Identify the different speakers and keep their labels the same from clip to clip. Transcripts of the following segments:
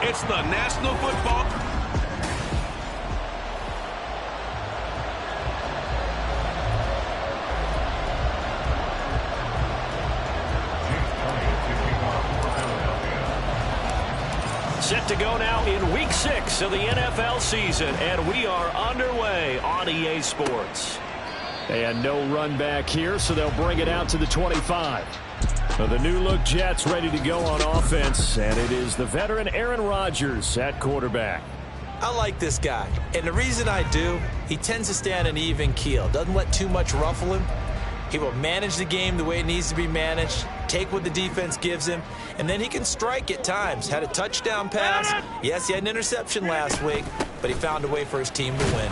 Speaker 1: It's the National Football.
Speaker 2: Set to go now in Week 6 of the NFL season, and we are underway on EA Sports. And no run back here, so they'll bring it out to the 25. The new-look Jets ready to go on offense, and it is the veteran Aaron Rodgers at quarterback.
Speaker 3: I like this guy, and the reason I do, he tends to stay on an even keel, doesn't let too much ruffle him. He will manage the game the way it needs to be managed, take what the defense gives him, and then he can strike at times. Had a touchdown pass. Yes, he had an interception last week, but he found a way for his team to win.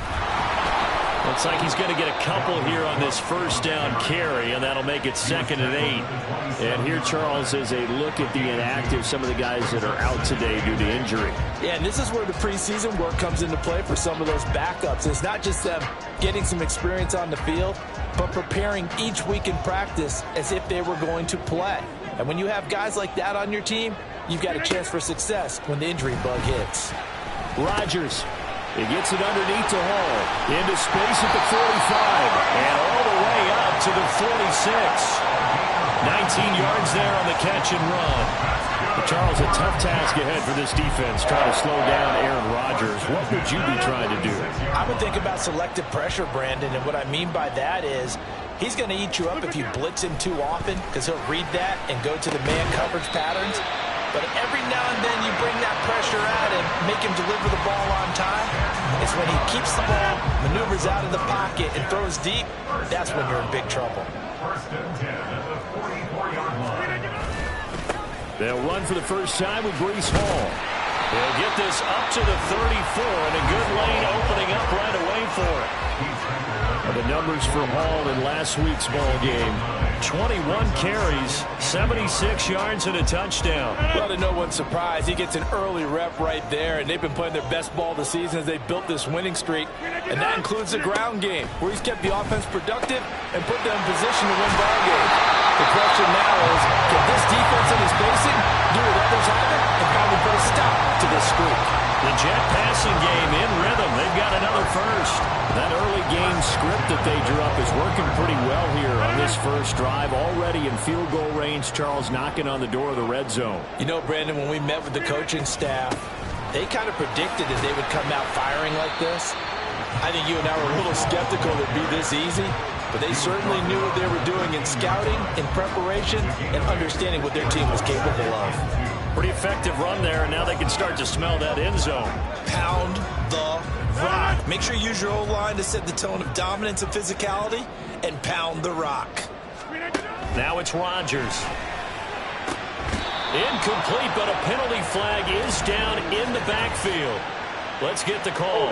Speaker 2: Looks like he's going to get a couple here on this first down carry, and that'll make it 2nd and 8. And here, Charles, is a look at the inactive, some of the guys that are out today due to injury.
Speaker 4: Yeah, and this is where the preseason work comes into play for some of those backups. It's not just them getting some experience on the field, but preparing each week in practice as if they were going to play. And when you have guys like that on your team, you've got a chance for success when the injury bug hits.
Speaker 2: Rodgers. He gets it underneath to Hall. Into space at the 45. And all the way up to the 46. 19 yards there on the catch and run. But Charles, a tough task ahead for this defense, trying to slow down Aaron Rodgers. What would you be trying to do?
Speaker 3: I would think about selective pressure, Brandon, and what I mean by that is he's going to eat you up if you blitz him too often because he'll read that and go to the man coverage patterns. But every now and then you bring that pressure at him, make him deliver the ball on time. It's when he keeps the ball, maneuvers out of the pocket, and throws deep, that's when you're in big trouble.
Speaker 2: They'll run for the first time with Breece Hall. They'll get this up to the 34, and a good lane opening up right away for it. The numbers for Hall in last week's ball game: 21 carries, 76 yards, and a touchdown.
Speaker 4: Well, to no one's surprise, he gets an early rep right there, and they've been playing their best ball this season as they built this winning streak. And that includes the ground game, where he's kept the offense productive and put them in position to win ball games. The question now is, can this defense and his spacing do what others haven't and finally put a stop to this streak?
Speaker 2: The Jet passing game in rhythm. They've got another first. That early game script that they drew up is working pretty well here on this first drive. Already in field goal range, Charles knocking on the door of the red zone.
Speaker 3: You know, Brandon, when we met with the coaching staff, they kind of predicted that they would come out firing like this. I think you and I were a little skeptical that it'd be this easy, but they certainly knew what they were doing in scouting, in preparation, and understanding what their team was capable of.
Speaker 2: Pretty effective run there, and now they can start to smell that end zone.
Speaker 3: Pound the rock. Make sure you use your O-line to set the tone of dominance and physicality, and pound the rock.
Speaker 2: Now it's Rodgers. Incomplete, but a penalty flag is down in the backfield. Let's get the call.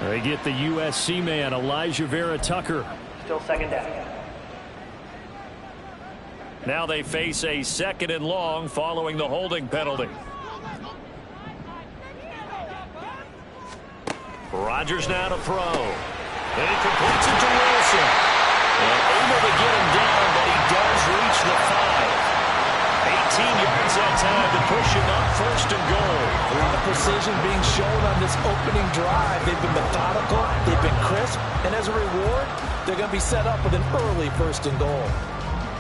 Speaker 2: They get the USC man, Elijah Vera Tucker.
Speaker 5: Still 2nd down.
Speaker 2: Now they face a 2nd and long following the holding penalty. Rodgers now to throw. And he completes it to Wilson. And able to get him down, but he does reach the 5. 18 yards that time to push him up 1st and goal.
Speaker 3: A lot of precision being shown on this opening drive. They've been methodical, they've been crisp, and as a reward, they're going to be set up with an early 1st and goal.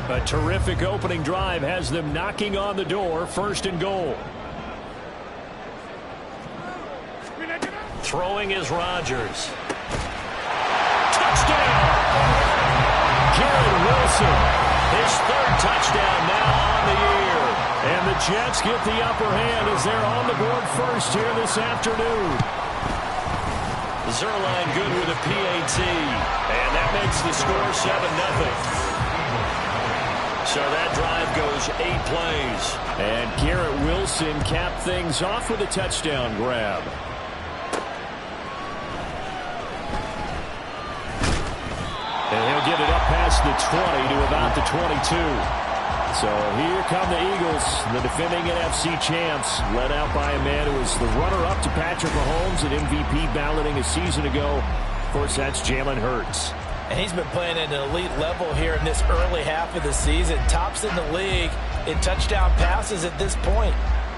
Speaker 2: A terrific opening drive has them knocking on the door, 1st and goal. Throwing is Rodgers. Touchdown! Garrett Wilson, his 3rd touchdown now on the year. And the Jets get the upper hand as they're on the board first here this afternoon. Zerline good with a PAT. And that makes the score 7-0. So that drive goes 8 plays. And Garrett Wilson capped things off with a touchdown grab. And he'll get it up past the 20 to about the 22. So here come the Eagles, the defending NFC champs, led out by a man who was the runner-up to Patrick Mahomes at MVP balloting a season ago. Of course, that's Jalen Hurts.
Speaker 3: And he's been playing at an elite level here in this early half of the season. Tops in the league in touchdown passes at this point.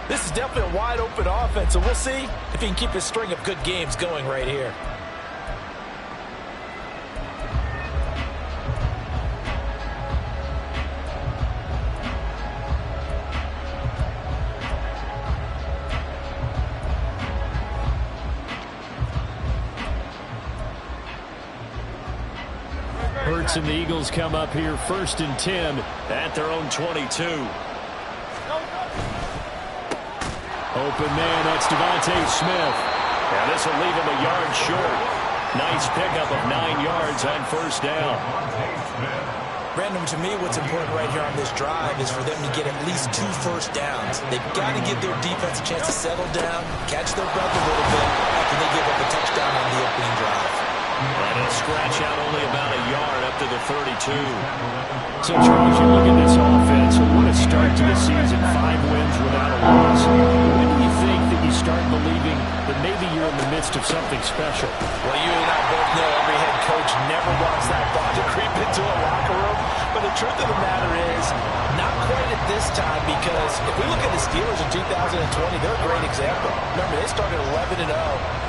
Speaker 3: This is definitely a wide-open offense, so we'll see if he can keep his string of good games going right here.
Speaker 2: Hurts and the Eagles come up here 1st and 10 at their own 22. Open man, that's Devontae Smith. And this will leave him a yard short. Nice pickup of 9 yards on 1st down.
Speaker 3: Brandon, to me, what's important right here on this drive is for them to get at least 2 first downs. They've got to give their defense a chance to settle down, catch their breath a little bit after they give up a touchdown on the opening drive.
Speaker 2: And he'll scratch out only about a yard up to the 32. So, Charles, you look at this offense, what a start to the season, 5 wins without a loss. When do you think that you start believing that maybe you're in the midst of something special?
Speaker 3: Well, you and I both know every head coach never wants that thought to creep into a locker room. But the truth of the matter is, not quite at this time, because if we look at the Steelers in 2020, they're a great example. Remember, they started 11-0,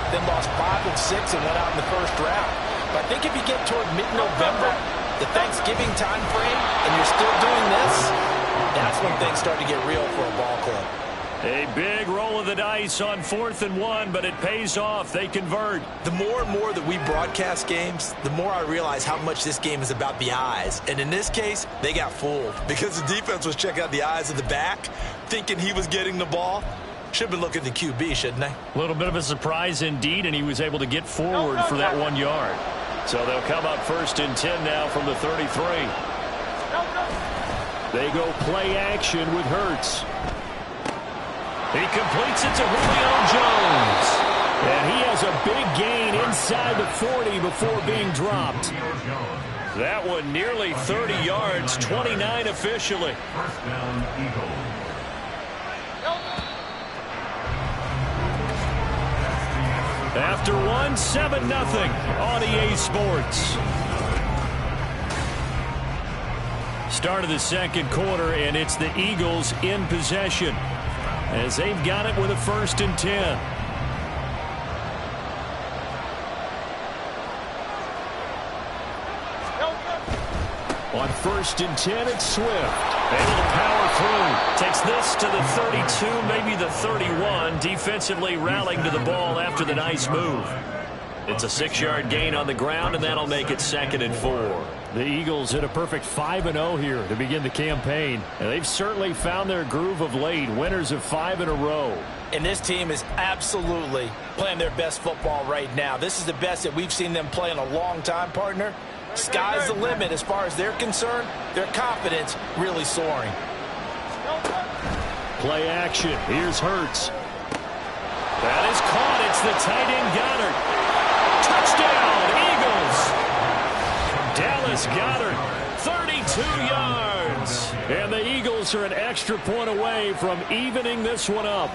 Speaker 3: then lost 5 and 6 and went out in the 1st round. But I think if you get toward mid-November, the Thanksgiving time frame, and you're still doing this, that's when things start to get real for a ball club.
Speaker 2: A big roll of the dice on 4th and 1, but it pays off. They convert.
Speaker 3: The more and more that we broadcast games, the more I realize how much this game is about the eyes. And in this case, they got fooled because the defense was checking out the eyes of the back, thinking he was getting the ball. Should have been looking at the QB, shouldn't they?
Speaker 2: A little bit of a surprise indeed, and he was able to get forward for that 1 yard. So they'll come up 1st and 10 now from the 33. They go play action with Hurts. He completes it to Julio Jones. And he has a big gain inside the 40 before being dropped. That one nearly 30 yards, 29 officially.
Speaker 1: First down, Eagles.
Speaker 2: After 7-0 on EA Sports. Start of the 2nd quarter, and it's the Eagles in possession as they've got it with a 1st and 10. On 1st and 10, it's Swift. Able to power through. Takes this to the 32, maybe the 31. Defensively rallying to the ball after the nice move. It's a 6-yard gain on the ground, and that'll make it 2nd and 4. The Eagles hit a perfect 5-0 here to begin the campaign. And they've certainly found their groove of late. Winners of 5 in a row.
Speaker 3: And this team is absolutely playing their best football right now. This is the best that we've seen them play in a long time, partner. Sky's the limit as far as they're concerned. Their confidence really soaring.
Speaker 2: Play action. Here's Hurts. That is caught. It's the tight end Goddard. Touchdown, Eagles. Dallas Goedert, 32 yards. And the Eagles are an extra point away from evening this one up.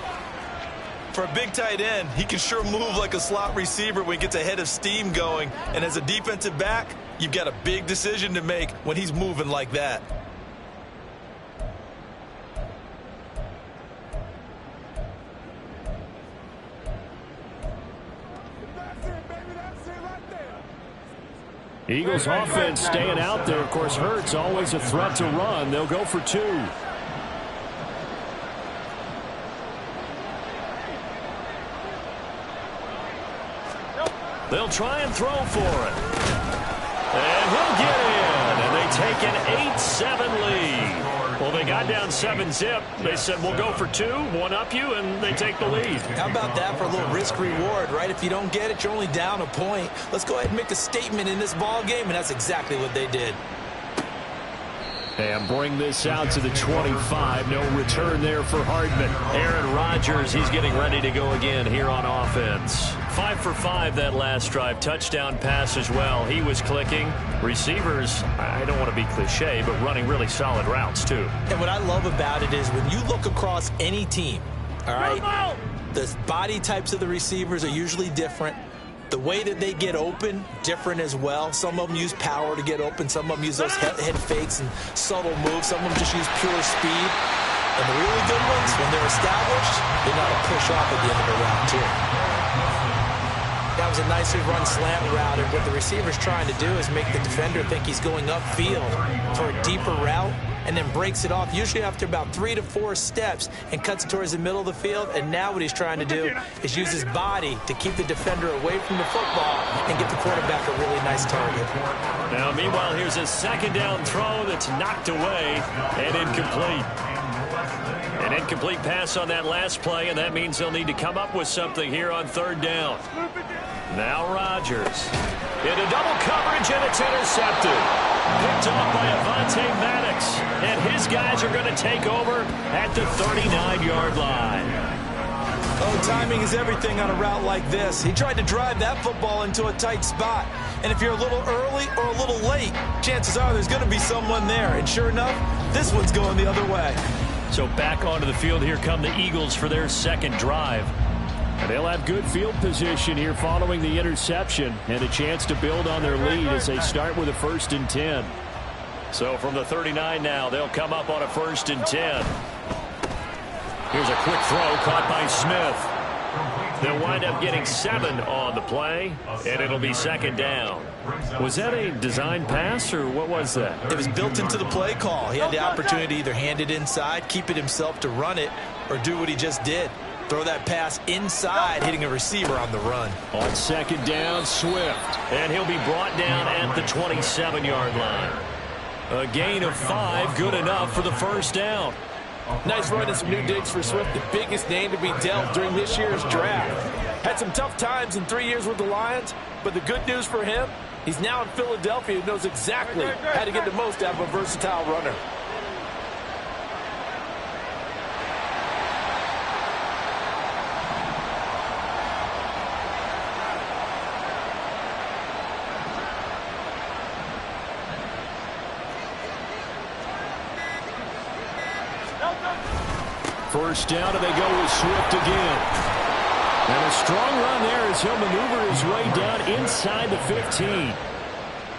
Speaker 3: For a big tight end, he can sure move like a slot receiver when he gets a head of steam going. And as a defensive back, you've got a big decision to make when he's moving like that.
Speaker 2: Eagles offense staying out there. Of course, Hurts always a threat to run. They'll go for 2. They'll try and throw for it. And he'll get in. And they take an 8-7 lead. Well, they got down 7-zip. They said, we'll go for 2, one up you, and they take the lead.
Speaker 3: How about that for a little risk-reward, right? If you don't get it, you're only down a point. Let's go ahead and make a statement in this ball game, and that's exactly what they did.
Speaker 2: And bring this out to the 25. No return there for Hardman. Aaron Rodgers, he's getting ready to go again here on offense. 5 for 5 that last drive. Touchdown pass as well. He was clicking. Receivers, I don't want to be cliche, but running really solid routes too.
Speaker 3: And what I love about it is when you look across any team, all right, the body types of the receivers are usually different. The way that they get open, different as well. Some of them use power to get open. Some of them use those head fakes and subtle moves. Some of them just use pure speed. And the really good ones, when they're established, they know how to push off at the end of the route, too. That was a nicely run slant route, and what the receiver's trying to do is make the defender think he's going upfield for a deeper route, and then breaks it off, usually after about 3 to 4 steps, and cuts towards the middle of the field. And now what he's trying to do is use his body to keep the defender away from the football and get the quarterback a really nice target.
Speaker 2: Now, meanwhile, here's a second down throw that's knocked away and incomplete. An incomplete pass on that last play, and that means they'll need to come up with something here on third down. Now Rodgers into double coverage, and it's intercepted. Picked off by Avonte Maddox, and his guys are going to take over at the 39-yard line.
Speaker 3: Oh, timing is everything on a route like this. He tried to drive that football into a tight spot. And if you're a little early or a little late, chances are there's going to be someone there. And sure enough, this one's going the other way.
Speaker 2: So back onto the field, here come the Eagles for their second drive. And they'll have good field position here following the interception and a chance to build on their lead as they start with a 1st and 10. So from the 39 now, they'll come up on a 1st and 10. Here's a quick throw caught by Smith. They'll wind up getting 7 on the play, and it'll be second down. Was that a design pass, or what was that?
Speaker 3: It was built into the play call. He had the opportunity to either hand it inside, keep it himself to run it, or do what he just did. Throw that pass inside, hitting a receiver on the run.
Speaker 2: On second down, Swift. And he'll be brought down at the 27-yard line. A gain of 5, good enough for the first down.
Speaker 4: Nice run and some new digs for Swift, the biggest name to be dealt during this year's draft. Had some tough times in 3 years with the Lions, but the good news for him, he's now in Philadelphia and knows exactly how to get the most out of a versatile runner.
Speaker 2: First down, and they go with Swift again. And a strong run there as he'll maneuver his way down inside the 15.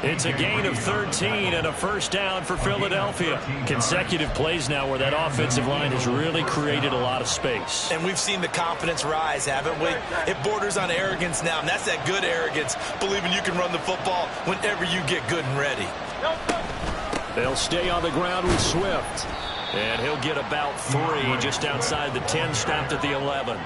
Speaker 2: It's a gain of 13 and a first down for Philadelphia. Consecutive plays now where that offensive line has really created a lot of space.
Speaker 3: And we've seen the confidence rise, haven't we? It borders on arrogance now, and that's that good arrogance, believing you can run the football whenever you get good and ready.
Speaker 2: They'll stay on the ground with Swift. And he'll get about 3 just outside the 10, stopped at the 11.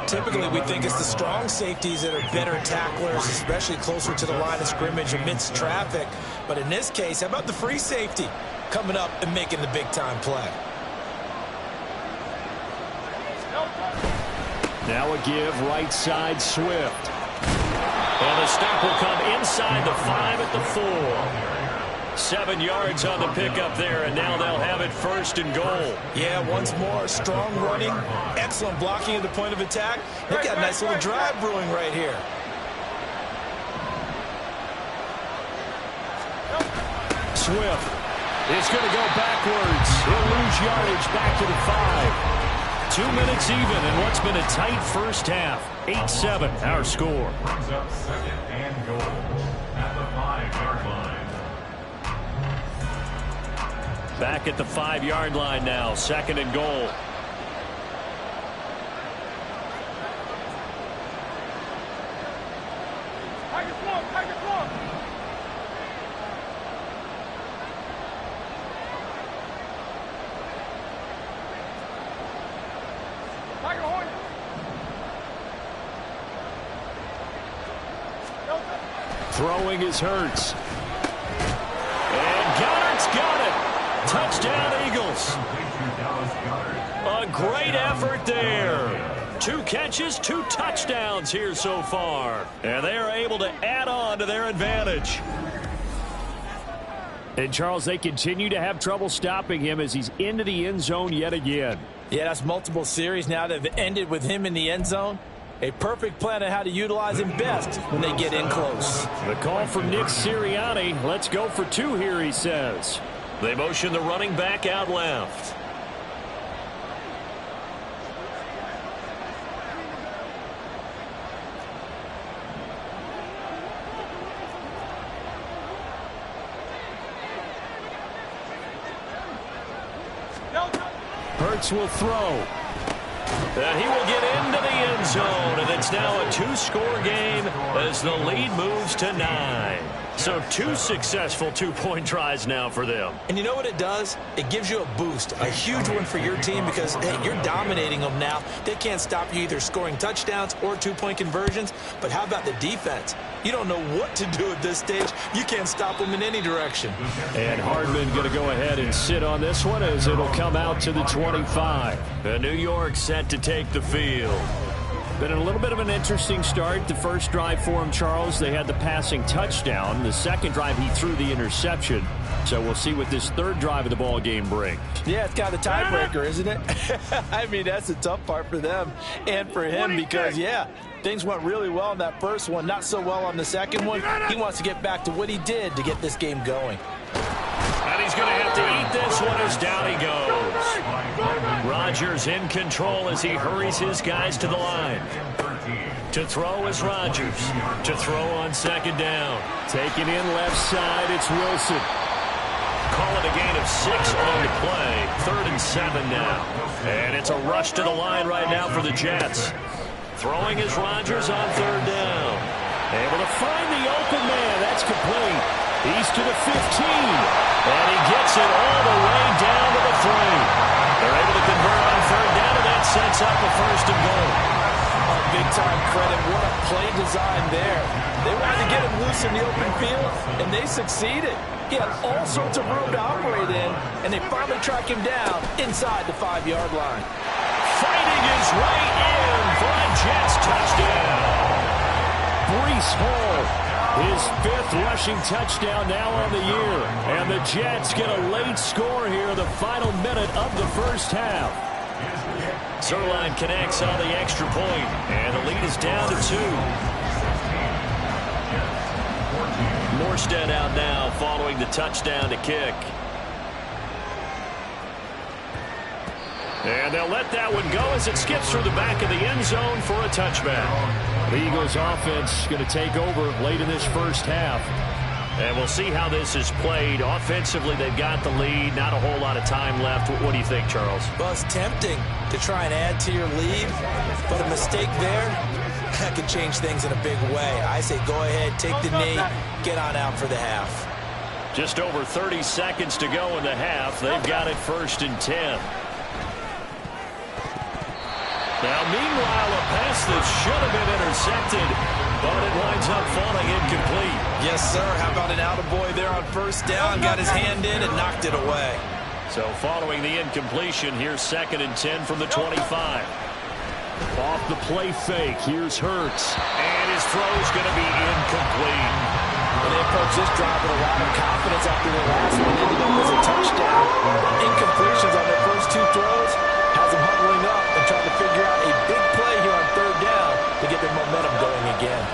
Speaker 3: Typically, we think it's the strong safeties that are better tacklers, especially closer to the line of scrimmage amidst traffic. But in this case, how about the free safety coming up and making the big-time play?
Speaker 2: Now a give right side Swift. And the stop will come inside the 5 at the 4. 7 yards on the pickup there, and now they'll have it 1st and goal.
Speaker 3: Yeah, once more, strong running, excellent blocking at the point of attack. They've got a nice little drive brewing right here.
Speaker 2: Swift is going to go backwards. He'll lose yardage back to the 5. 2 minutes even in what's been a tight first half. 8-7, our score.
Speaker 5: Brings up 2nd and goal at the 5-yard line.
Speaker 2: Back at the 5-yard line now, 2nd and goal. Throwing is Hurts. And Goddard's got it. Touchdown, Eagles. A great effort there. 2 catches, 2 touchdowns here so far. And they are able to add on to their advantage. And, Charles, they continue to have trouble stopping him as he's into the end zone yet again.
Speaker 3: Yeah, that's multiple series now that have ended with him in the end zone. A perfect plan on how to utilize him best when they get in close.
Speaker 2: The call from Nick Sirianni. Let's go for 2 here, he says. They motion the running back out left. Hurts will throw. And he will get into the end zone, and it's now a two-score game as the lead moves to 9. So 2 successful two-point tries now for them.
Speaker 3: And you know what it does? It gives you a boost, a huge one for your team because, hey, you're dominating them now. They can't stop you either scoring touchdowns or two-point conversions. But how about the defense? You don't know what to do at this stage. You can't stop them in any direction.
Speaker 2: And Hardman going to go ahead and sit on this one as it'll come out to the 25. The New York set to take the field. Been a little bit of an interesting start. The first drive for him, Charles, they had the passing touchdown. The second drive, he threw the interception. So we'll see what this third drive of the ball game brings.
Speaker 3: Yeah, it's kind of a tiebreaker, isn't it? I mean, that's the tough part for them and for him because, yeah, things went really well in that first one, not so well on the second one. He wants to get back to what he did to get this game going.
Speaker 2: And he's going to have to eat this one as down he goes. Rodgers in control as he hurries his guys to the line. To throw is Rodgers. To throw on second down. Taking in left side, it's Wilson. Call it a gain of 6 on the play. 3rd and 7 now. And it's a rush to the line right now for the Jets. Throwing is Rodgers on 3rd down. Able to find the open man. That's complete. He's to the 15. And he gets it all the way down to the 3. They're able to convert on 3rd down, and that sets up a 1st and goal.
Speaker 3: Big-time credit. What a play design there. They wanted to get him loose in the open field, and they succeeded. He had all sorts of room to operate in, and they finally track him down inside the 5-yard line.
Speaker 2: Fighting his way in for a Jets touchdown. Breece Hall, his 5th rushing touchdown now on the year. And the Jets get a late score here in the final minute of the first half. Zerline connects on the extra point, and the lead is down to 2. Morstead out now following the touchdown to kick. And they'll let that one go as it skips through the back of the end zone for a touchback. The Eagles offense going to take over late in this first half. And we'll see how this is played. Offensively, they've got the lead. Not a whole lot of time left. What do you think, Charles?
Speaker 3: Well, it's tempting to try and add to your lead, but a mistake there, that could change things in a big way. I say go ahead, take the knee, get on out for the half.
Speaker 2: Just over 30 seconds to go in the half. They've got it 1st and 10. Now, meanwhile, a pass that should have been intercepted, but it winds up falling incomplete.
Speaker 3: Yes, sir. How about an attaboy there on 1st down? Got his hand in and knocked it away.
Speaker 2: So following the incompletion, here's 2nd and 10 from the 25. Off the play fake, here's Hurts. And his throw's going to be incomplete.
Speaker 3: And they approach this drive with a lot of confidence after their last one ended up as a touchdown. Incompletions on their first 2 throws has them huddling up and trying to figure out a big play here on 3rd down to get their momentum going again.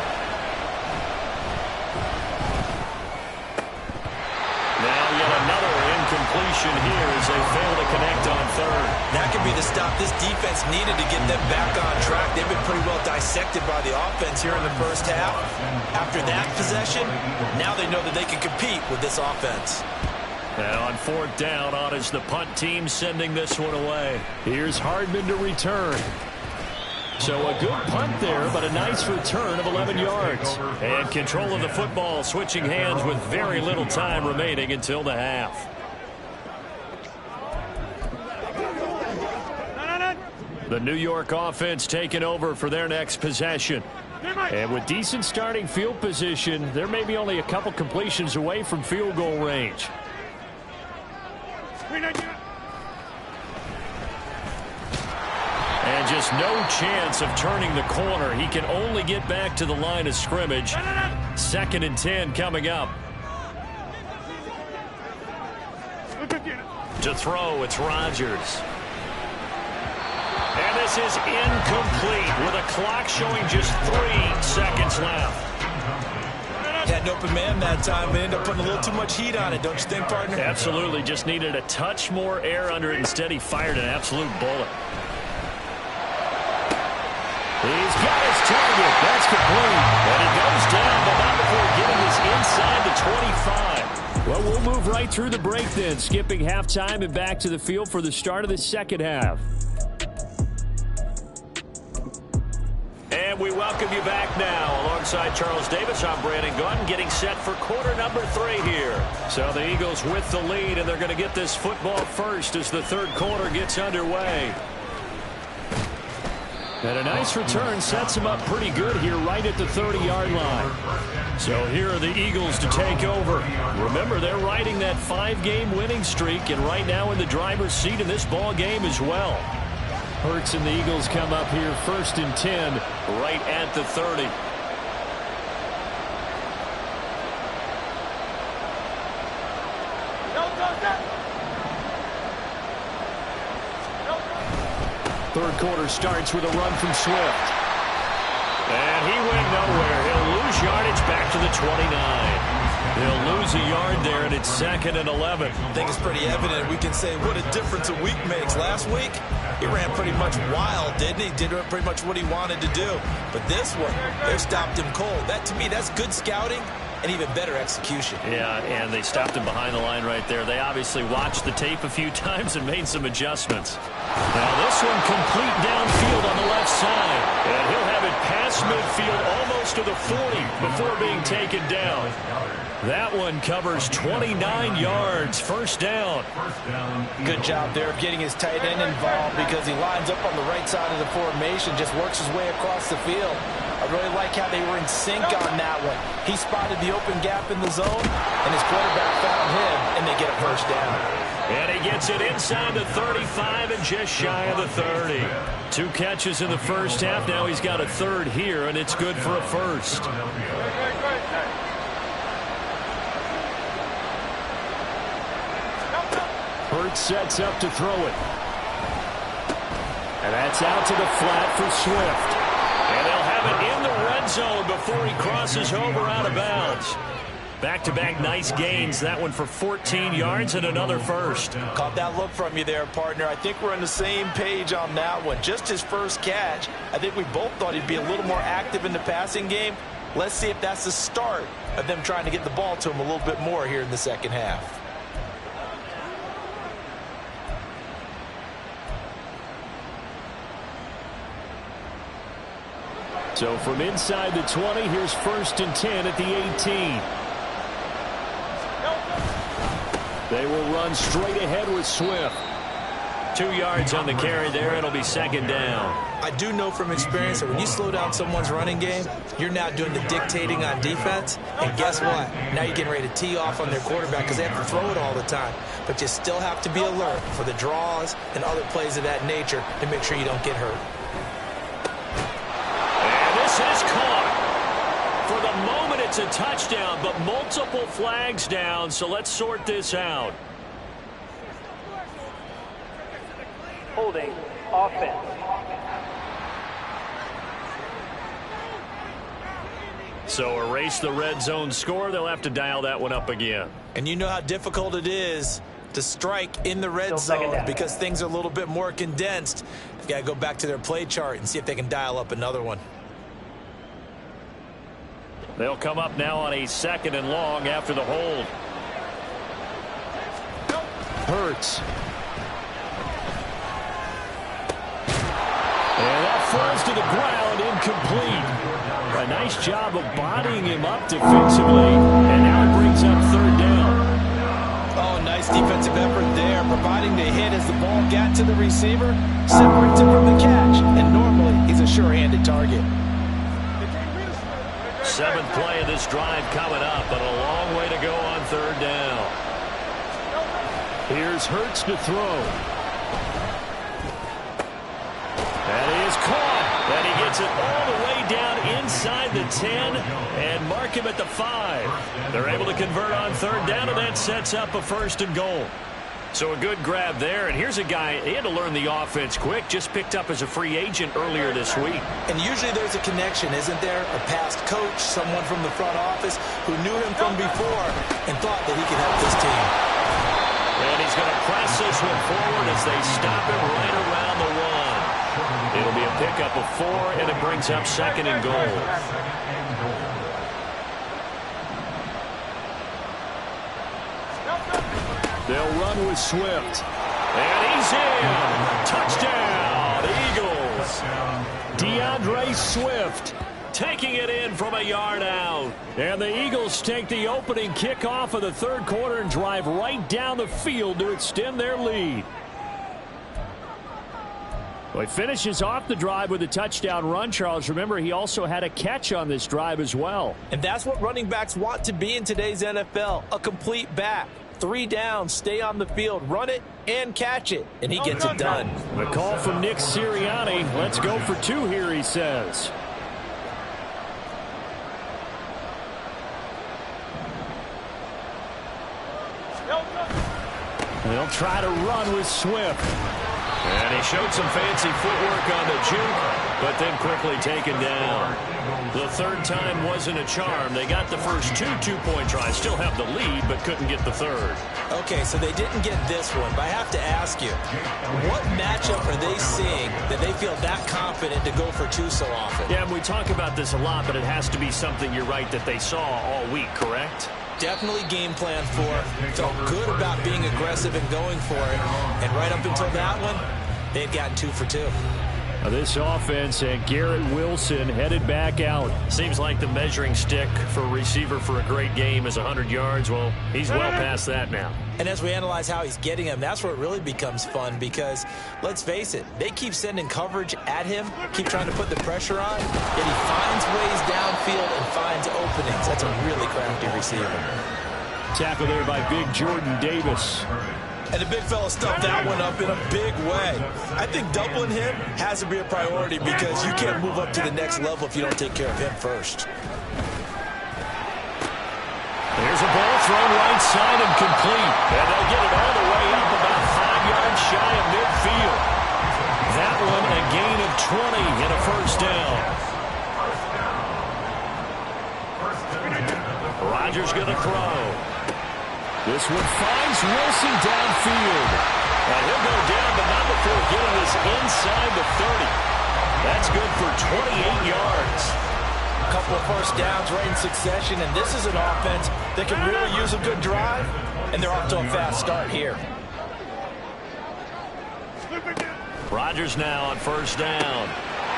Speaker 2: Now yet another incompletion here as they fail to connect on 3rd.
Speaker 3: That could be the stop this defense needed to get them back on track. They've been pretty well dissected by the offense here in the first half. After that possession, now they know that they can compete with this offense.
Speaker 2: And on 4th down, on is the punt team sending this one away. Here's Hardman to return. So a good punt there, but a nice return of 11 yards. And control of the football, switching hands with very little time remaining until the half. The New York offense taking over for their next possession. And with decent starting field position, they're maybe only a couple completions away from field goal range. And just no chance of turning the corner. He can only get back to the line of scrimmage. 2nd and 10 coming up. To throw, it's Rodgers. And this is incomplete with a clock showing just 3 seconds left.
Speaker 3: Had an open man that time and ended up putting a little too much heat on it, don't you think, partner?
Speaker 2: Absolutely. Just needed a touch more air under it. Instead, he fired an absolute bullet. He's got his target. That's complete. And he goes down, but not before getting this inside the 25. Well, we'll move move right through the break then, skipping halftime and back to the field for the start of the second half. And we welcome you back now. Alongside Charles Davis, I'm Brandon Gunn, getting set for quarter number 3 here. So the Eagles with the lead, and they're going to get this football first as the third quarter gets underway. And a nice return sets them up pretty good here right at the 30-yard line. So here are the Eagles to take over. Remember, they're riding that 5-game winning streak, and right now in the driver's seat in this ball game as well. Hurts and the Eagles come up here 1st and 10 right at the 30. Third quarter starts with a run from Swift. And he went nowhere. He'll lose yardage back to the 29. He'll lose a yard there, and it's 2nd and 11.
Speaker 3: I think it's pretty evident. We can say what a difference a week makes. Last week, he ran pretty much wild, didn't he? Did pretty much what he wanted to do. But this one, they stopped him cold. That, to me, that's good scouting and even better execution.
Speaker 2: Yeah, and they stopped him behind the line right there. They obviously watched the tape a few times and made some adjustments. Now this one complete downfield on the left side. And he'll have it past midfield almost to the 40 before being taken down. That one covers 29 yards. First down.
Speaker 3: Good job there of getting his tight end involved because he lines up on the right side of the formation, just works his way across the field. I really like how they were in sync on that one. He spotted the open gap in the zone, and his quarterback found him, and they get a first down.
Speaker 2: And he gets it inside the 35 and just shy of the 30. 2 catches in the first half. Now he's got a third here, and it's good for a first. Hurts sets up to throw it. And that's out to the flat for Swift. And they'll have it in the red zone before he crosses over out of bounds. Back-to-back nice gains. That one for 14 yards and another first.
Speaker 3: Caught that look from you there, partner. I think we're on the same page on that one. Just his first catch. I think we both thought he'd be a little more active in the passing game. Let's see if that's the start of them trying to get the ball to him a little bit more here in the second half.
Speaker 2: So from inside the 20, here's 1st and 10 at the 18. They will run straight ahead with Swift. 2 yards on the carry there. It'll be 2nd down.
Speaker 3: I do know from experience that when you slow down someone's running game, you're now doing the dictating on defense. And guess what? Now you're getting ready to tee off on their quarterback because they have to throw it all the time. But you still have to be alert for the draws and other plays of that nature to make sure you don't get hurt.
Speaker 2: This is caught. For the moment, it's a touchdown, but multiple flags down, so let's sort this out.
Speaker 6: Holding offense.
Speaker 2: So erase the red zone score. They'll have to dial that one up again.
Speaker 3: And you know how difficult it is to strike in the red zone because things are a little bit more condensed. They've got to go back to their play chart and see if they can dial up another one.
Speaker 2: They'll come up now on a 2nd and long after the hold. Hurts. And that falls to the ground, incomplete. A nice job of bodying him up defensively, and now it brings up 3rd down.
Speaker 3: Oh, nice defensive effort there, providing the hit as the ball got to the receiver, separates him from the catch, and normally he's a sure-handed target.
Speaker 2: 7th play of this drive coming up, but a long way to go on 3rd down. Here's Hurts to throw. And he is caught. And he gets it all the way down inside the 10 and mark him at the 5. They're able to convert on 3rd down, and that sets up a 1st and goal. So a good grab there, and here's a guy, he had to learn the offense quick, just picked up as a free agent earlier this week.
Speaker 3: And usually there's a connection, isn't there? A past coach, someone from the front office who knew him from before and thought that he could help this team.
Speaker 2: And he's going to press this one forward as they stop it right around the 1. It'll be a pickup of 4, and it brings up 2nd and goal. They'll run with Swift. And he's in. Touchdown, Eagles. DeAndre Swift taking it in from a yard out. And the Eagles take the opening kickoff of the third quarter and drive right down the field to extend their lead. Well, he finishes off the drive with a touchdown run, Charles. Remember, he also had a catch on this drive as well.
Speaker 3: And that's what running backs want to be in today's NFL, a complete back. 3 downs, stay on the field, run it, and catch it. And he gets it done.
Speaker 2: The call from Nick Sirianni. Let's go for 2 here, he says. They'll try to run with Swift. And he showed some fancy footwork on the juke, but then quickly taken down. The third time wasn't a charm. They got the first 2 two-point tries, still have the lead, but couldn't get the third.
Speaker 3: Okay, so they didn't get this one, but I have to ask you, what matchup are they seeing that they feel that confident to go for 2 so often?
Speaker 2: Yeah, we talk about this a lot, but it has to be something, you're right, that they saw all week, correct?
Speaker 3: Definitely game plan for, felt good about being aggressive and going for it. And right up until that one, they've gotten 2 for 2.
Speaker 2: This offense and Garrett Wilson headed back out. Seems like the measuring stick for a receiver for a great game is 100 yards. Well, he's well past that now.
Speaker 3: And as we analyze how he's getting them, that's where it really becomes fun because, let's face it, they keep sending coverage at him, keep trying to put the pressure on, yet he finds ways downfield and finds openings. That's a really crafty receiver.
Speaker 2: Tackle there by big Jordan Davis.
Speaker 3: And the big fella stuffed that one up in a big way. I think doubling him has to be a priority because you can't move up to the next level if you don't take care of him first.
Speaker 2: There's a ball thrown right side and complete. And they'll get it all the way up about 5 yards shy of midfield. That one a gain of 20 and a first down. Rodgers going to throw. This one finds Wilson downfield. And he'll go down, but not before getting this inside the 30. That's good for 28 yards.
Speaker 3: A couple of first downs right in succession, and this is an offense that can really use a good drive, and they're off to a fast start here.
Speaker 2: Rodgers now on first down.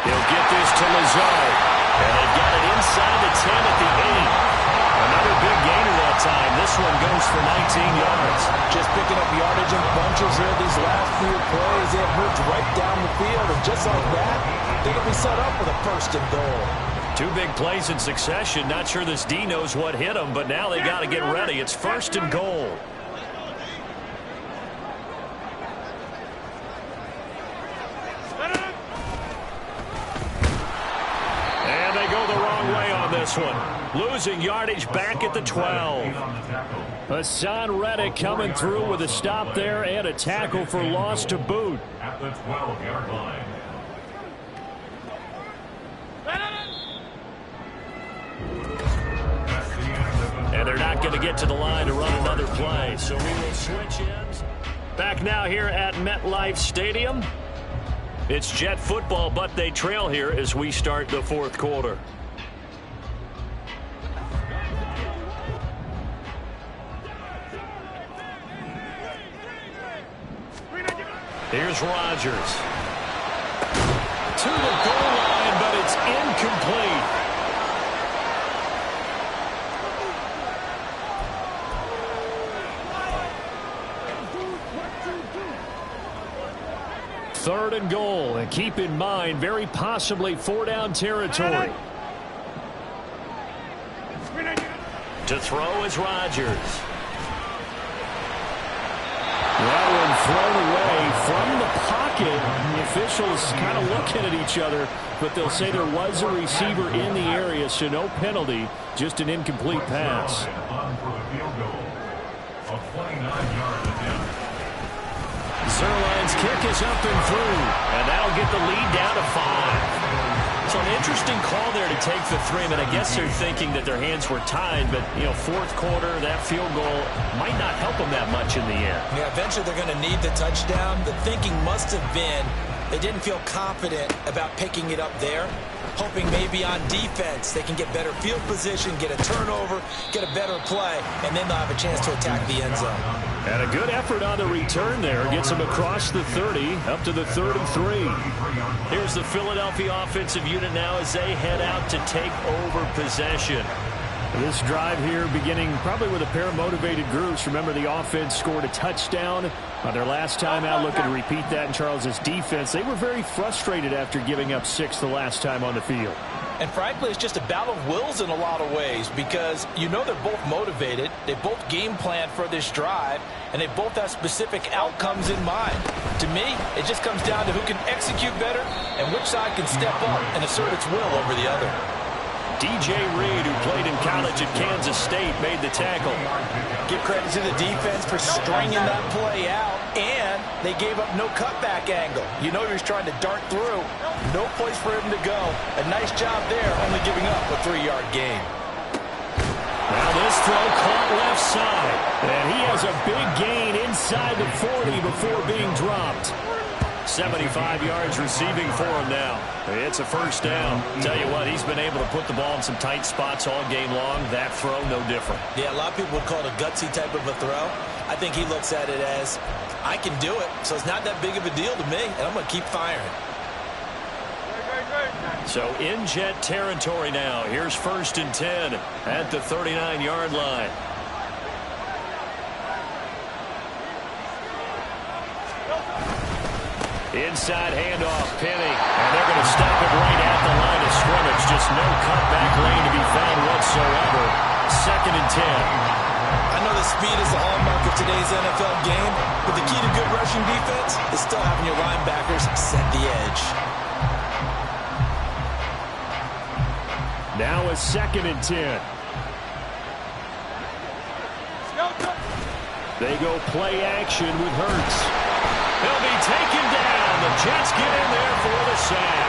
Speaker 2: He'll get this to Lazard. And they've got it inside the 10 at the 8. Another big gainer that time. This one goes for 19 yards.
Speaker 3: Just picking up yardage in bunches here these last few plays. They have moved right down the field, and just like that, they're going to be set up with a first and goal.
Speaker 2: 2 big plays in succession. Not sure this D knows what hit them, but now they got to get ready. It's first and goal. And they go the wrong way on this one. Losing yardage back at the 12. Hassan Reddick coming through with a stop there and a tackle for loss to boot.
Speaker 5: At the 12-yard line.
Speaker 2: And they're not going to get to the line to run another play. So we will switch ends. Back now here at MetLife Stadium. It's Jet football, but they trail here as we start the fourth quarter. Here's Rodgers. To the goal line, but it's incomplete. Third and goal, and keep in mind, very possibly 4-down territory. To throw is Rodgers. That one thrown away from the pocket. The officials kind of looking at each other, but they'll say there was a receiver in the area, so no penalty, just an incomplete pass. Zerline's kick is up and through, and that'll get the lead down to 5. So an interesting call there to take the 3. I mean, I guess they're thinking that their hands were tied, but, you know, fourth quarter, that field goal might not help them that much in the end.
Speaker 3: Yeah, eventually they're going to need the touchdown. The thinking must have been, They didn't feel confident about picking it up there, hoping maybe on defense they can get better field position, get a turnover, get a better play, and then they'll have a chance to attack the end zone.
Speaker 2: And a good effort on the return there. Gets them across the 30, up to the 33. Here's the Philadelphia offensive unit now as they head out to take over possession. This drive here beginning probably with a pair of motivated groups. Remember, the offense scored a touchdown on their last time out. Looking to repeat that in Charles's defense. They were very frustrated after giving up 6 the last time on the field.
Speaker 3: And frankly, it's just a battle of wills in a lot of ways because you know they're both motivated. They both game plan for this drive, and they both have specific outcomes in mind. To me, it just comes down to who can execute better and which side can step up and assert its will over the other.
Speaker 2: DJ Reed, who played in college at Kansas State, made the tackle.
Speaker 3: Give credit to the defense for stringing that play out, and they gave up no cutback angle. You know he was trying to dart through. No place for him to go. A nice job there, only giving up a 3-yard gain.
Speaker 2: Now this throw caught left side, and he has a big gain inside the 40 before being dropped. 75 yards receiving for him now. It's a first down. Tell you what, he's been able to put the ball in some tight spots all game long. That throw, no different.
Speaker 3: Yeah, a lot of people would call it a gutsy type of a throw. I think he looks at it as, I can do it, so it's not that big of a deal to me, and I'm going to keep firing.
Speaker 2: So in Jet territory now. Here's 1st and 10 at the 39-yard line. Inside handoff, Penny, and they're going to stop it right at the line of scrimmage. Just no cutback lane to be found whatsoever. 2nd and 10.
Speaker 3: I know the speed is the hallmark of today's NFL game, but the key to good rushing defense is still having your linebackers set the edge.
Speaker 2: Now a 2nd and 10. They go play action with Hurts. He'll be taken down. The Jets get in there for the sack.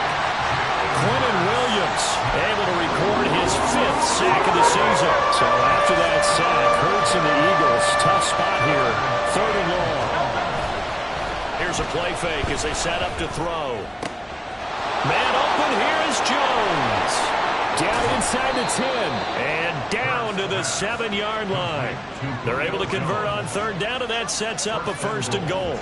Speaker 2: Quentin Williams able to record his 5th sack of the season. So after that sack, Hurts and the Eagles, tough spot here. 3rd and long. Here's a play fake as they set up to throw. Man open, here is Jones. Down inside the 10 and down to the 7-yard line. They're able to convert on 3rd down, and that sets up a 1st and goal.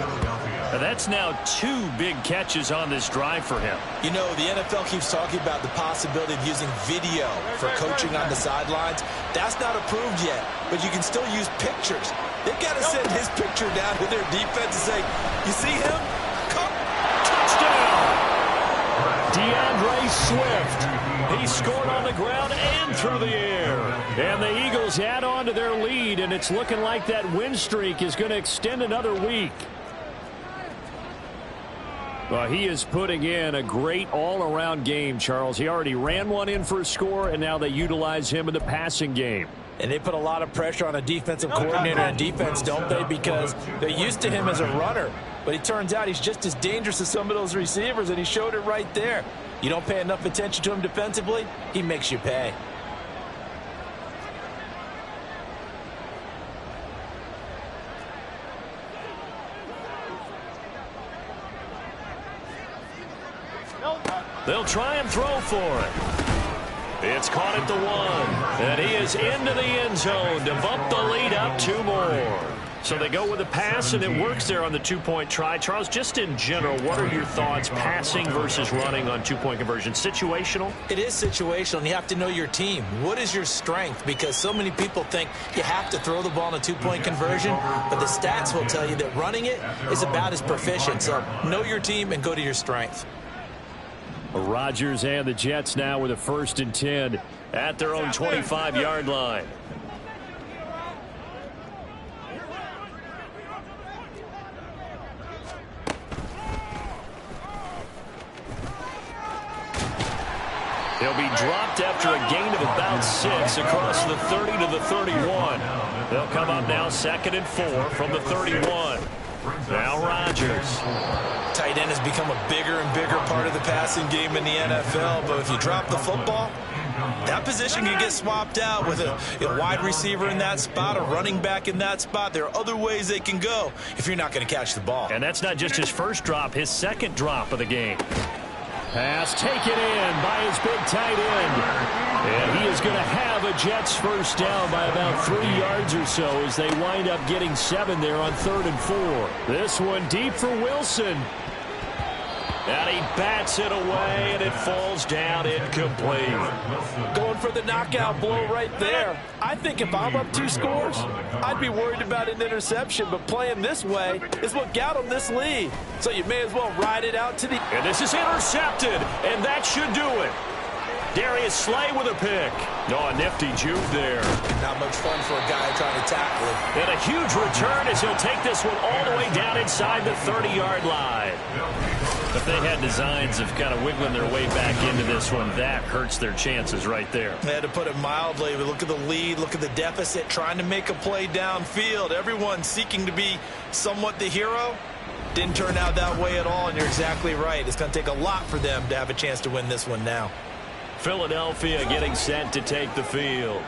Speaker 2: Now that's now 2 big catches on this drive for him.
Speaker 3: You know, the NFL keeps talking about the possibility of using video for coaching on the sidelines. That's not approved yet, but you can still use pictures. They've got to send his picture down to their defense and say, you see him? Come.
Speaker 2: Touchdown! DeAndre Swift. He scored on the ground and through the air. And the Eagles add on to their lead, and it's looking like that win streak is going to extend another week. Well, he is putting in a great all-around game, Charles. He already ran one in for a score, and now they utilize him in the passing game.
Speaker 3: And they put a lot of pressure on a defensive coordinator and defense, don't they? Because they're used to him as a runner. But it turns out he's just as dangerous as some of those receivers, and he showed it right there. You don't pay enough attention to him defensively, he makes you pay.
Speaker 2: They'll try and throw for it. It's caught at the 1. And he is into the end zone to bump the lead up 2 more. So they go with a pass, and it works there on the 2-point try. Charles, just in general, what are your thoughts passing versus running on 2-point conversion? Situational?
Speaker 3: It is situational, and you have to know your team. What is your strength? Because so many people think you have to throw the ball in a 2-point conversion, but the stats will tell you that running it is about as proficient. So know your team and go to your strength.
Speaker 2: Rodgers and the Jets now with a 1st and 10 at their own 25-yard line. He'll be dropped after a gain of about 6 across the 30 to the 31. They'll come up now 2nd and 4 from the 31. Now Rodgers.
Speaker 3: Tight end has become a bigger and bigger part of the passing game in the NFL, but if you drop the football, That position can get swapped out with a wide receiver in that spot, a running back in that spot. There are other ways they can go if you're not going to catch the ball.
Speaker 2: And that's not just his first drop, his second drop of the game. Pass taken in by his big tight end. And he is going to have a Jets first down by about 3 yards or so as they wind up getting 7 there on 3rd and 4. This one deep for Wilson. And he bats it away, and it falls down incomplete.
Speaker 4: Going for the knockout blow right there. I think if I'm up 2 scores, I'd be worried about an interception, but playing this way is what got him this lead. So you may as well ride it out to the...
Speaker 2: And this is intercepted, and that should do it. Darius Slay with a pick. Oh, a nifty juke there.
Speaker 3: Not much fun for a guy trying to tackle him.
Speaker 2: And a huge return as he'll take this one all the way down inside the 30-yard line. If they had designs of kind of wiggling their way back into this one, that hurts their chances right there.
Speaker 3: They had to put it mildly. Look at the lead, look at the deficit, trying to make a play downfield. Everyone seeking to be somewhat the hero. Didn't turn out that way at all, and you're exactly right. It's going to take a lot for them to have a chance to win this one now.
Speaker 2: Philadelphia getting set to take the field.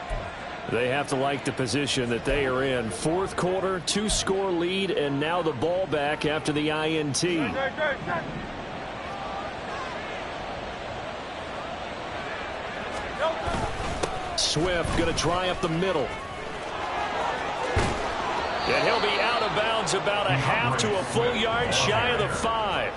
Speaker 2: They have to like the position that they are in. 4th quarter, 2-score lead, and now the ball back after the INT. Swift going to try up the middle. And he'll be out of bounds about a half to a full yard shy of the 5.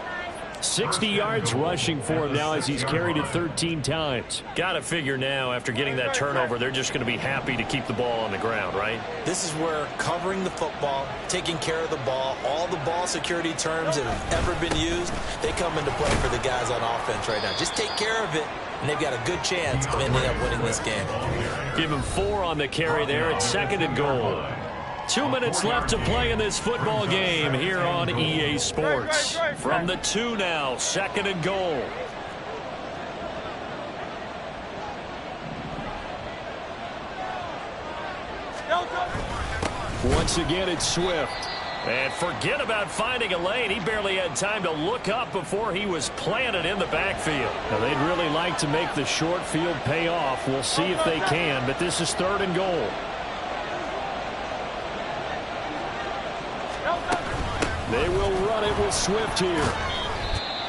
Speaker 2: 60 yards rushing for him now as he's carried it 13 times. Got to figure now after getting that turnover, they're just going to be happy to keep the ball on the ground, right?
Speaker 3: This is where covering the football, taking care of the ball, all the ball security terms that have ever been used, they come into play for the guys on offense right now. Just take care of it, and they've got a good chance of ending up winning this game.
Speaker 2: Give him 4 on the carry there. It's 2nd and goal. 2 minutes left to play in this football game here on EA Sports. From the 2 now, 2nd and goal. Once again, it's Swift. And forget about finding a lane. He barely had time to look up before he was planted in the backfield. Now, they'd really like to make the short field pay off. We'll see if they can, but this is 3rd and goal. They will run it with Swift here.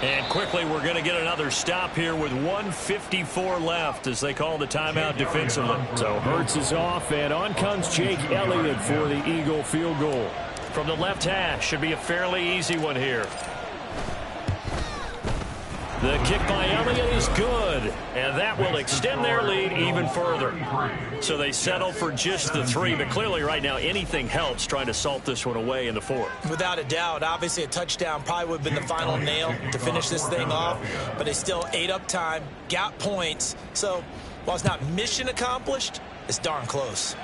Speaker 2: And quickly, we're going to get another stop here with 1:54 left as they call the timeout defensively. So Hurts is off, and on comes Jake Elliott for the Eagle field goal. From the left hash, should be a fairly easy one here. The kick by Elliott is good, and that will extend their lead even further. So they settle for just the 3, but clearly right now anything helps trying to salt this one away in the 4th.
Speaker 3: Without a doubt, obviously a touchdown probably would have been the final nail to finish this thing off, but they still ate up time, got points. So while it's not mission accomplished, it's darn close.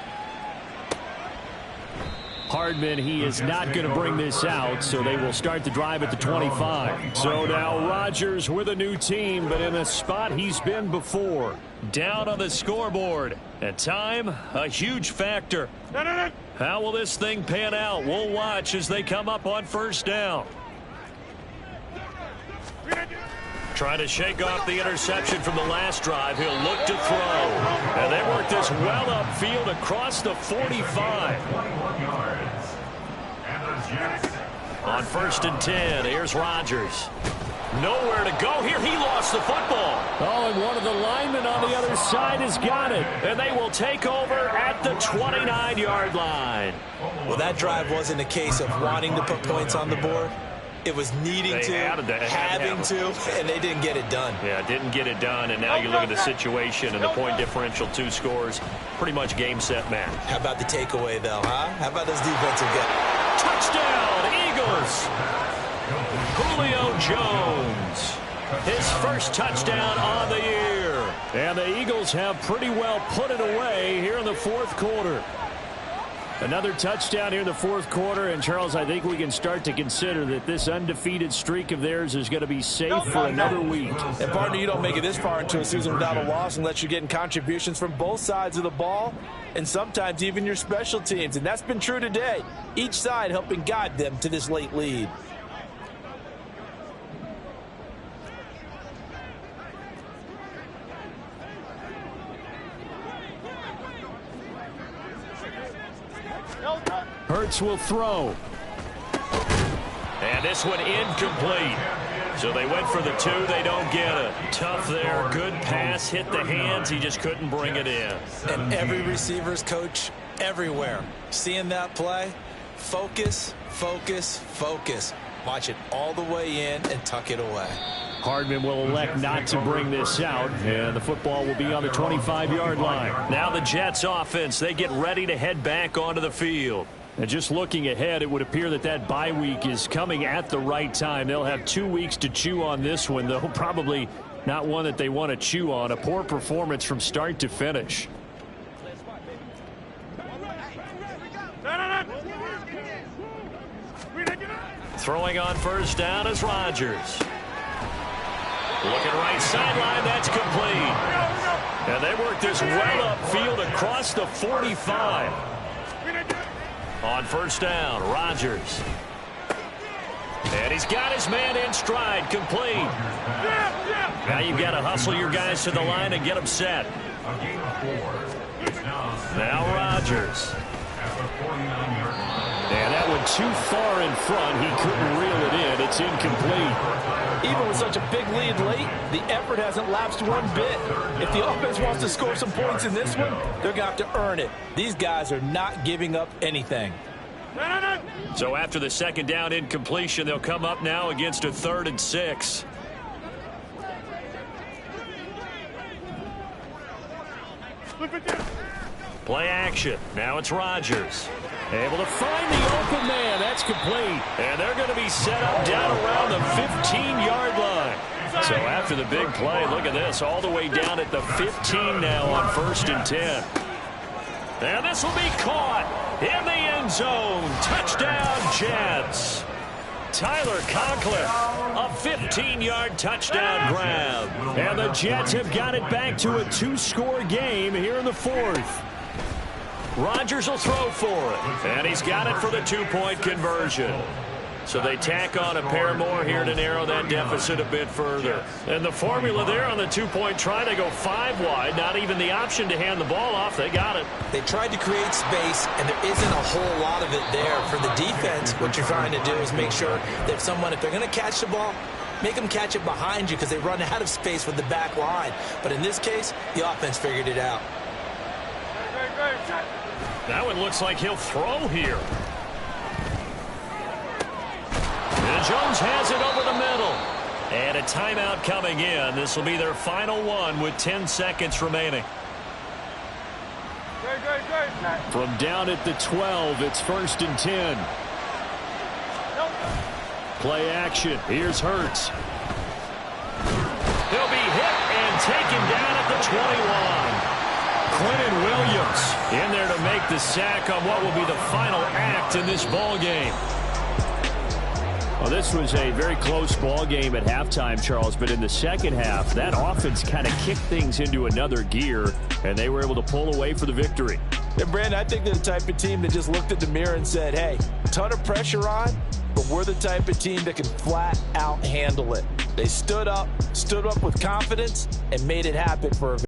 Speaker 2: Hardman, he is not going to bring this out, so they will start the drive at the 25. So now Rodgers with a new team, but in a spot he's been before. Down on the scoreboard. And time, a huge factor. How will this thing pan out? We'll watch as they come up on 1st down. Trying to shake off the interception from the last drive. He'll look to throw. And they work this well upfield across the 45. On 1st and 10, here's Rodgers. Nowhere to go here. He lost the football. Oh, and one of the linemen on the other side has got it. And they will take over at the 29-yard line.
Speaker 3: Well, that drive wasn't a case of wanting to put points on the board. It was needing to, having to, and they didn't get it done.
Speaker 2: Yeah, didn't get it done, and now you look at the situation and the point differential, 2 scores, pretty much game, set, match.
Speaker 3: How about the takeaway, though, huh? How about those defensive guys?
Speaker 2: Touchdown, Eagles! Julio Jones, his first touchdown on the year. And the Eagles have pretty well put it away here in the 4th quarter. Another touchdown here in the 4th quarter, and Charles, I think we can start to consider that this undefeated streak of theirs is going to be safe for another week.
Speaker 4: And partner, you don't make it this far into a season without a loss unless you're getting contributions from both sides of the ball and sometimes even your special teams, and that's been true today. Each side helping guide them to this late lead.
Speaker 2: Hurts will throw. And this one incomplete. So they went for the 2. They don't get it. Tough there. Good pass. Hit the hands. He just couldn't bring it in.
Speaker 3: And every receiver's coach everywhere. Seeing that play, focus, focus, focus. Watch it all the way in and tuck it away.
Speaker 2: Hardman will elect not to bring this out, and the football will be on the 25-yard line. Now the Jets offense, they get ready to head back onto the field. And just looking ahead, it would appear that that bye week is coming at the right time. They'll have 2 weeks to chew on this one, though probably not one that they want to chew on. A poor performance from start to finish. Throwing on first down is Rodgers. Looking right sideline, that's complete. And they work this well upfield across the 45. On first down, Rodgers. And he's got his man in stride, complete. Now you've got to hustle your guys to the line and get them set. Now Rodgers. And that one too far in front. He couldn't reel it in. It's incomplete.
Speaker 4: Even with such a big lead late, the effort hasn't lapsed one bit. If the offense wants to score some points in this one, they're going to have to earn it. These guys are not giving up anything.
Speaker 2: So after the second down incompletion, they'll come up now against a 3rd and 6. Play action. Now it's Rodgers. Able to find the open man. That's complete. And they're going to be set up down around the 15-yard line. So after the big play, look at this. All the way down at the 15 now on 1st and 10. And this will be caught in the end zone. Touchdown, Jets. Tyler Conklin, a 15-yard touchdown grab. And the Jets have got it back to a 2-score game here in the 4th. Rodgers will throw for it, and he's got it for the 2-point conversion. So they tack on a pair more here to narrow that deficit a bit further. And the formula there on the 2-point try, they go 5 wide, not even the option to hand the ball off. They got it.
Speaker 3: They tried to create space, and there isn't a whole lot of it there. For the defense, what you're trying to do is make sure that if they're going to catch the ball, make them catch it behind you because they run out of space with the back line. But in this case, the offense figured it out.
Speaker 2: That one looks like he'll throw here. And Jones has it over the middle. And a timeout coming in. This will be their final one with 10 seconds remaining. From down at the 12, it's 1st and 10. Play action. Here's Hurts. He'll be hit and taken down at the 21. Quentin Williams in there to make the sack on what will be the final act in this ball game. Well, this was a very close ball game at halftime, Charles, but in the second half, that offense kind of kicked things into another gear, and they were able to pull away for the victory.
Speaker 4: And Brandon, I think they're the type of team that just looked at the mirror and said, hey, ton of pressure on, but we're the type of team that can flat out handle it. They stood up with confidence and made it happen for a